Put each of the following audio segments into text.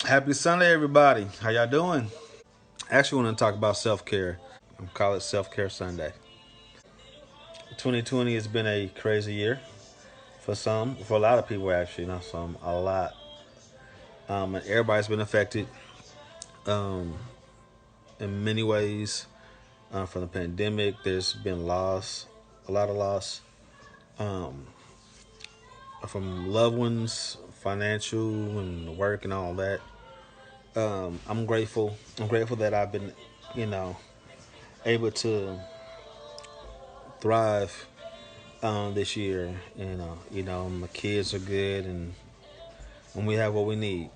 Happy Sunday, everybody. How y'all doing? I actually want to talk about self-care. I call it Self-Care Sunday. 2020 has been a crazy year for a lot of people actually, not some, a lot. And everybody's been affected um, in many ways from the pandemic. There's been loss, a lot of loss um, from loved ones, financial and work and all that. I'm grateful. I'm grateful that I've been, you know, able to thrive this year. My kids are good, and we have what we need,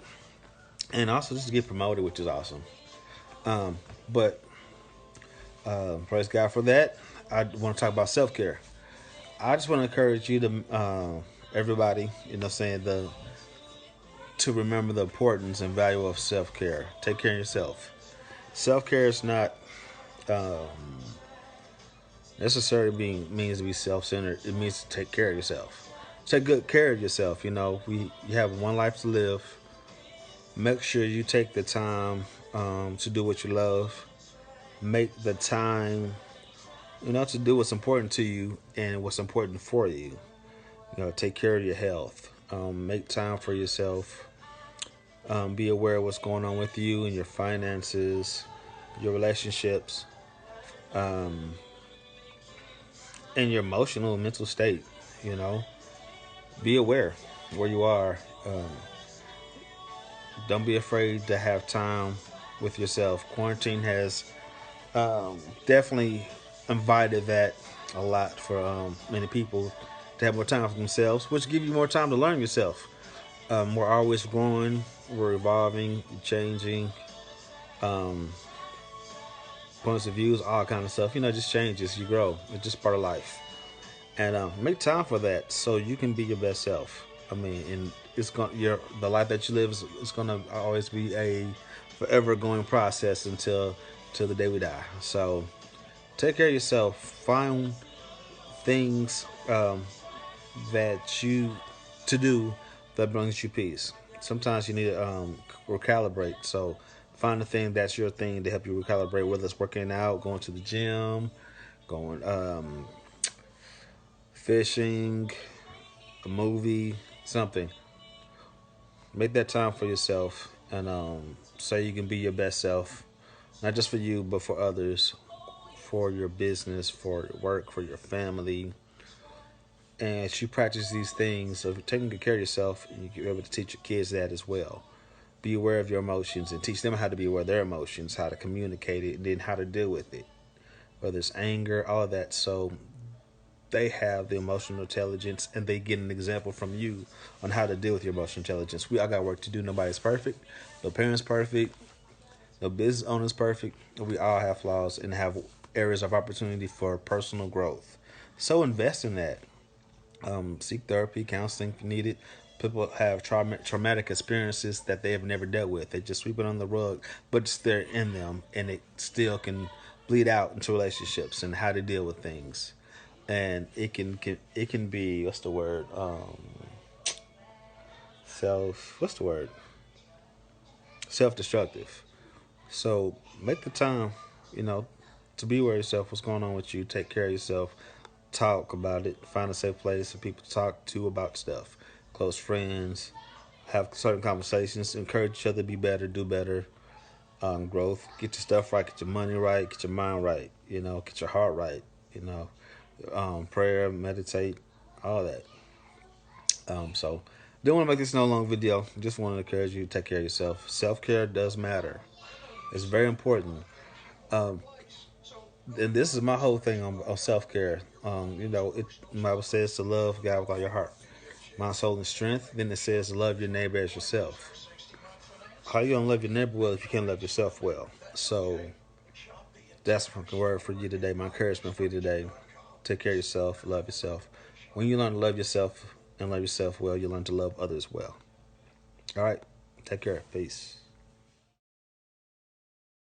and also just to get promoted, which is awesome. But praise God for that. I want to talk about self care. I just want to encourage you to everybody, saying to remember the importance and value of self care. Take care of yourself. Self care is not um, necessarily means to be self centered. It means to take care of yourself. Take good care of yourself. You have one life to live. Make sure you take the time to do what you love. Make the time, to do what's important to you and what's important for you. Take care of your health. Make time for yourself. Be aware of what's going on with you and your finances, your relationships, um, and your emotional and mental state. You know, be aware where you are. Don't be afraid to have time with yourself. Quarantine has definitely invited that a lot for many people to have more time for themselves, which give you more time to learn yourself. We're always growing, we're evolving, changing, um, points of views, all kind of stuff. Just changes. You grow. It's just part of life, and make time for that so you can be your best self. And it's going the life that you live is going to always be a forever going process until the day we die. So take care of yourself. Find things that you to do that brings you peace. Sometimes you need to recalibrate. So find a thing that's your thing to help you recalibrate. Whether it's working out, going to the gym, going fishing, a movie, something. Make that time for yourself, and so you can be your best self, not just for you, but for others, for your business, for your work, for your family. And as you practice these things of taking good care of yourself, and you're able to teach your kids that as well. Be aware of your emotions and teach them how to be aware of their emotions, how to communicate it, and then how to deal with it. Whether it's anger, all of that. So they have the emotional intelligence and they get an example from you on how to deal with your emotional intelligence. We all got work to do. Nobody's perfect. No parent's perfect. No business owner's perfect. We all have flaws and have areas of opportunity for personal growth. So invest in that. Seek therapy, counseling if you need it. People have traumatic experiences that they have never dealt with. They just sweep it on the rug, but it's there in them, and it still can bleed out into relationships and how to deal with things. And it can be, what's the word? What's the word? Self destructive. So make the time, you know, to be aware of yourself. What's going on with you? Take care of yourself. Talk about it. Find a safe place for people to talk to about stuff. Close friends. Have certain conversations. Encourage each other to be better, do better. Growth. Get your stuff right. Get your money right. Get your mind right. Get your heart right. You know, prayer, meditate, all that. So, don't want to make this no long video. Just want to encourage you to take care of yourself. Self care does matter. It's very important. Um, and this is my whole thing on self care. The Bible says to love God with all your heart, mind, soul, and strength. Then it says to love your neighbor as yourself. How you gonna love your neighbor well if you can't love yourself well? So that's my word for you today. My encouragement for you today. Take care of yourself. Love yourself. When you learn to love yourself and love yourself well, you learn to love others well. All right. Take care. Peace.